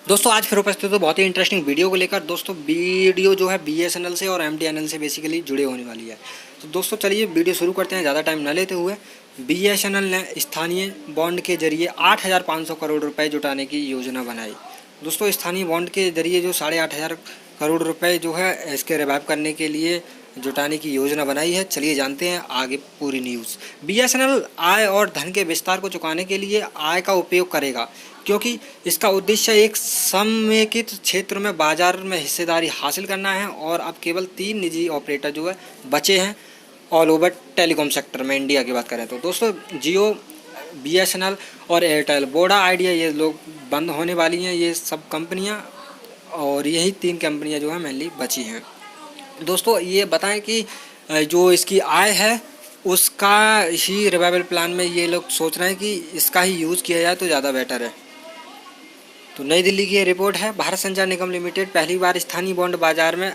दोस्तों आज फिर उपस्थित हो बहुत ही इंटरेस्टिंग वीडियो को लेकर। दोस्तों वीडियो जो है बीएसएनएल से और एमटीएनएल से बेसिकली जुड़े होने वाली है। तो दोस्तों चलिए वीडियो शुरू करते हैं ज़्यादा टाइम न लेते हुए। बीएसएनएल ने स्थानीय बॉन्ड के जरिए 8,500 करोड़ रुपए जुटाने की योजना बनाई। दोस्तों स्थानीय बॉन्ड के जरिए जो 8,500 करोड़ रुपए जो है इसके रिवाइव करने के लिए जुटाने की योजना बनाई है। चलिए जानते हैं आगे पूरी न्यूज़। बीएसएनएल आय और धन के विस्तार को चुकाने के लिए आय का उपयोग करेगा, क्योंकि इसका उद्देश्य एक समेकित क्षेत्र में बाजार में हिस्सेदारी हासिल करना है। और अब केवल 3 निजी ऑपरेटर जो है बचे हैं ऑल ओवर टेलीकॉम सेक्टर में। इंडिया की बात करें तो दोस्तों जियो, बीएसएनएल और एयरटेल, वोडा, आइडिया, ये लोग बंद होने वाली हैं, ये सब कंपनियां। और यही 3 कंपनियां जो है मेनली बची हैं। दोस्तों ये बताएं कि जो इसकी आय है उसका ही रिवाइवल प्लान में ये लोग सोच रहे हैं कि इसका ही यूज़ किया जाए तो ज़्यादा बेटर है। तो नई दिल्ली की ये रिपोर्ट है। भारत संचार निगम लिमिटेड पहली बार स्थानीय बॉन्ड बाजार में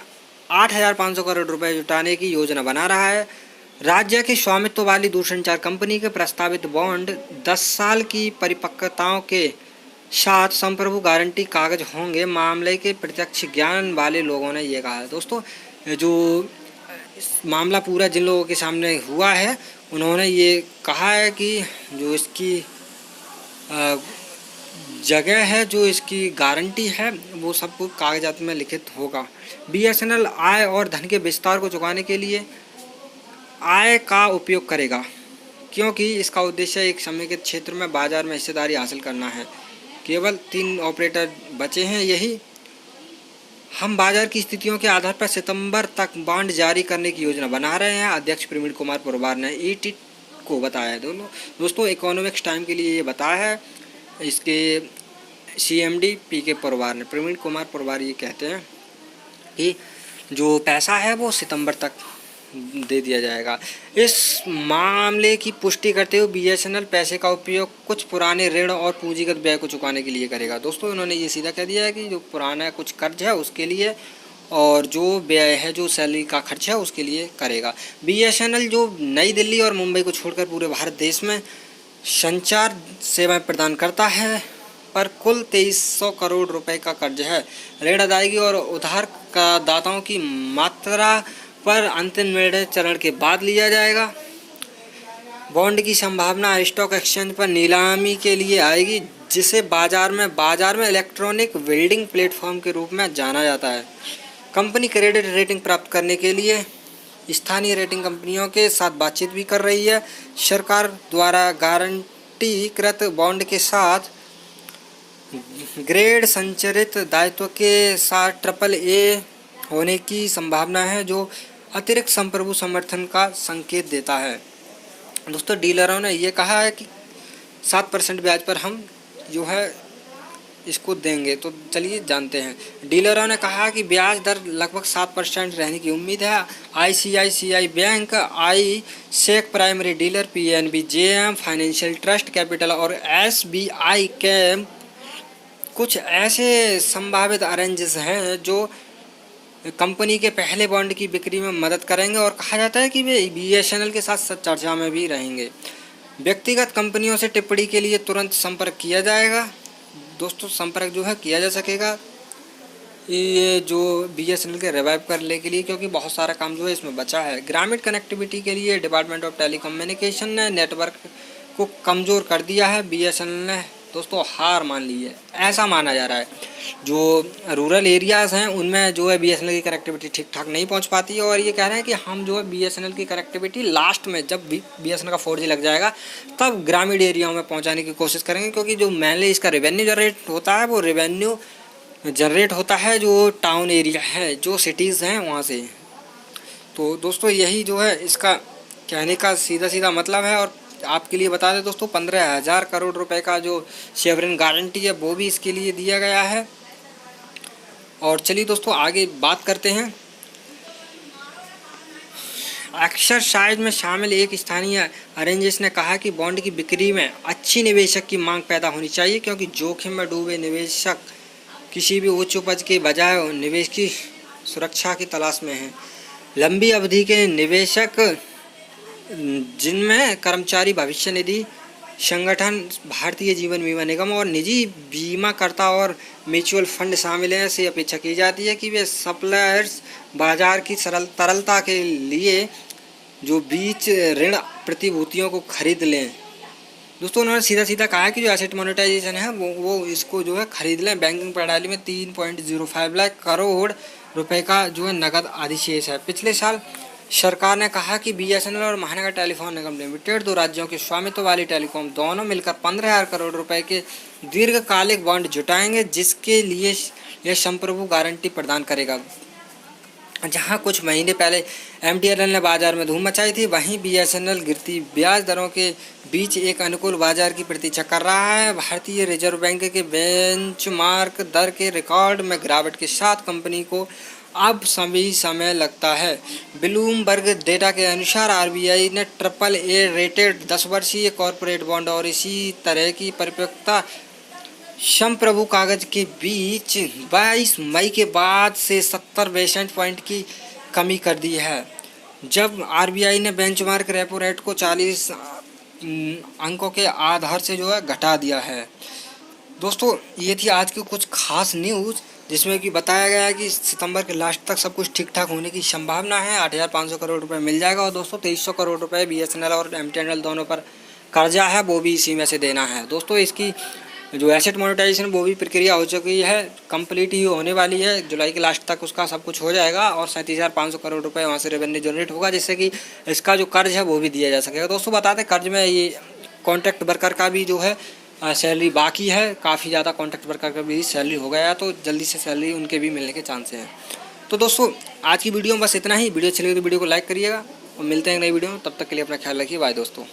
8,500 करोड़ रुपए जुटाने की योजना बना रहा है। राज्य के स्वामित्व वाली दूरसंचार कंपनी के प्रस्तावित बॉन्ड 10 साल की परिपक्वताओं के साथ संप्रभु गारंटी कागज होंगे, मामले के प्रत्यक्ष ज्ञान वाले लोगों ने ये कहा है। दोस्तों जो मामला पूरा जिन लोगों के सामने हुआ है उन्होंने ये कहा है कि जो इसकी जगह है, जो इसकी गारंटी है, वो सब कुछ कागजात में लिखित होगा। बीएसएनएल आय और धन के विस्तार को चुकाने के लिए आय का उपयोग करेगा, क्योंकि इसका उद्देश्य एक समेकित क्षेत्र में बाजार में हिस्सेदारी हासिल करना है। केवल 3 ऑपरेटर बचे हैं। यही हम बाजार की स्थितियों के आधार पर सितंबर तक बॉन्ड जारी करने की योजना बना रहे हैं, अध्यक्ष प्रवीण कुमार परवार ने ईटी को बताया है। दोस्तों इकोनॉमिक्स टाइम के लिए ये बताया है इसके सीएमडी पीके परवार ने। प्रवीण कुमार परवार ये कहते हैं कि जो पैसा है वो सितंबर तक दे दिया जाएगा। इस मामले की पुष्टि करते हुए बीएसएनएल पैसे का उपयोग कुछ पुराने ऋण और पूंजीगत व्यय को चुकाने के लिए करेगा। दोस्तों इन्होंने ये सीधा कह दिया है कि जो पुराना कुछ कर्ज है उसके लिए और जो व्यय है, जो सैलरी का खर्च है, उसके लिए करेगा। बीएसएनएल जो नई दिल्ली और मुंबई को छोड़कर पूरे भारत देश में संचार सेवाएं प्रदान करता है, पर कुल 2300 करोड़ रुपए का कर्ज है। ऋण अदायगी और उधार का दाताओं की मात्रा पर अंतिम निर्णय चरण के बाद लिया जाएगा। बॉन्ड की संभावना स्टॉक एक्सचेंज पर नीलामी के लिए आएगी, जिसे बाजार में इलेक्ट्रॉनिक बिल्डिंग प्लेटफॉर्म के रूप में जाना जाता है। कंपनी क्रेडिट रेटिंग प्राप्त करने के लिए स्थानीय रेटिंग कंपनियों के साथ बातचीत भी कर रही है। सरकार द्वारा गारंटीकृत बॉन्ड के साथ ग्रेड संचरित दायित्व के साथ AAA होने की संभावना है, जो अतिरिक्त संप्रभु समर्थन का संकेत देता है। दोस्तों डीलरों ने ये कहा है कि 7% ब्याज पर हम जो है इसको देंगे। तो चलिए जानते हैं। डीलरों ने कहा कि ब्याज दर लगभग 7% रहने की उम्मीद है। ICICI bank, I Sec primary dealer, PNB, JM financial trust capital और एसबीआई के कुछ ऐसे संभावित अरेंजेस हैं जो कंपनी के पहले बॉन्ड की बिक्री में मदद करेंगे, और कहा जाता है कि वे बीएसएनएल के साथ चर्चा में भी रहेंगे। व्यक्तिगत कंपनियों से टिप्पणी के लिए तुरंत संपर्क किया जाएगा। दोस्तों संपर्क जो है किया जा सकेगा ये जो बीएसएनएल के रिवाइव करने के लिए, क्योंकि बहुत सारा काम जो है इसमें बचा है। ग्रामीण कनेक्टिविटी के लिए डिपार्टमेंट ऑफ टेलीकम्युनिकेशन ने नेटवर्क को कमज़ोर कर दिया है। बीएसएनएल ने दोस्तों हार मान ली है, ऐसा माना जा रहा है। जो रूरल एरियाज़ हैं उनमें जो है बीएसएनएल की कनेक्टिविटी ठीक ठाक नहीं पहुंच पाती है, और ये कह रहे हैं कि हम जो है बीएसएनएल की कनेक्टिविटी लास्ट में जब बीएसएनएल का 4G लग जाएगा तब ग्रामीण एरियाओं में पहुंचाने की कोशिश करेंगे, क्योंकि जो मेनली इसका रेवेन्यू जनरेट होता है वो रेवेन्यू जनरेट होता है जो टाउन एरिया है, जो सिटीज़ हैं वहाँ से। तो दोस्तों यही जो है इसका कहने का सीधा सीधा मतलब है। और आपके लिए बता दें दोस्तों 15,000 करोड़ रुपए का जो शेवरिन गारंटी है वो भी इसके लिए दिया गया है। और चलिए दोस्तों आगे बात करते हैं। एक्सरसाइज में शामिल एक स्थानीय अरेंजर्स ने कहा कि बॉन्ड की बिक्री में अच्छी निवेशक की मांग पैदा होनी चाहिए, क्योंकि जोखिम में डूबे निवेशक किसी भी उच्च उपज के बजाय निवेश की सुरक्षा की तलाश में हैं। लंबी अवधि के निवेशक जिनमें कर्मचारी भविष्य निधि, संगठन भारतीय जीवन बीमा निगम और निजी बीमाकर्ता और म्यूचुअल फंड शामिल हैं। ऐसी अपेक्षा की जाती है कि वे सप्लायर्स बाजार की तरलता के लिए जो बीच ऋण प्रतिभूतियों को खरीद लें। दोस्तों उन्होंने सीधा सीधा कहा है कि जो एसेट मोनेटाइजेशन है वो इसको जो है खरीद लें। बैंकिंग प्रणाली में 3.05 लाख करोड़ रुपए का जो है नकद अधिशेष है। पिछले साल सरकार ने कहा कि बीएसएनएल और महानगर टेलीफोन निगम लिमिटेड, दो राज्यों के स्वामित्व वाली टेलीकॉम, दोनों मिलकर 15,000 करोड़ रुपए के दीर्घकालिक बॉन्ड जुटाएंगे, जिसके लिए यह संप्रभु गारंटी प्रदान करेगा। जहां कुछ महीने पहले एमटीएनएल ने बाजार में धूम मचाई थी, वहीं बीएसएनएल गिरती ब्याज दरों के बीच एक अनुकूल बाजार की प्रतीक्षा कर रहा है। भारतीय रिजर्व बैंक के बेंचमार्क दर के रिकॉर्ड में गिरावट के साथ कंपनी को अब सभी समय लगता है। ब्लूमबर्ग डेटा के अनुसार आरबीआई ने AAA रेटेड 10 वर्षीय कॉर्पोरेट बॉन्ड और इसी तरह की परिपक्वता संप्रभु कागज के बीच 22 मई के बाद से 70 बेसिस पॉइंट की कमी कर दी है, जब आरबीआई ने बेंचमार्क रेपो रेट को 40 अंकों के आधार से जो है घटा दिया है। दोस्तों ये थी आज की कुछ खास न्यूज़, जिसमें कि बताया गया है कि सितंबर के लास्ट तक सब कुछ ठीक ठाक होने की संभावना है। 8,500 करोड़ रुपए मिल जाएगा और दोस्तों 2300 करोड़ रुपए बीएसएनएल और एमटीएनएल दोनों पर कर्जा है, वो भी इसी में से देना है। दोस्तों इसकी जो एसेट मोनेटाइजेशन वो भी प्रक्रिया हो चुकी है, कंप्लीट ही होने वाली है। जुलाई के लास्ट तक उसका सब कुछ हो जाएगा और 37,500 करोड़ रुपए वहाँ से रेवेन्यू जनरेट होगा, जिससे कि इसका जो कर्ज है वो भी दिया जा सकेगा। दोस्तों बता दें कर्ज में ये कॉन्ट्रैक्ट वर्कर का भी जो है सैलरी बाकी है, काफ़ी ज़्यादा कॉन्ट्रैक्ट वर्कर का भी सैलरी हो गया है, तो जल्दी से सैलरी उनके भी मिलने के चांस हैं। तो दोस्तों आज की वीडियो में बस इतना ही। वीडियो अच्छी लगी तो वीडियो को लाइक करिएगा और मिलते हैं नई वीडियो में। तब तक के लिए अपना ख्याल रखिए। बाय दोस्तों।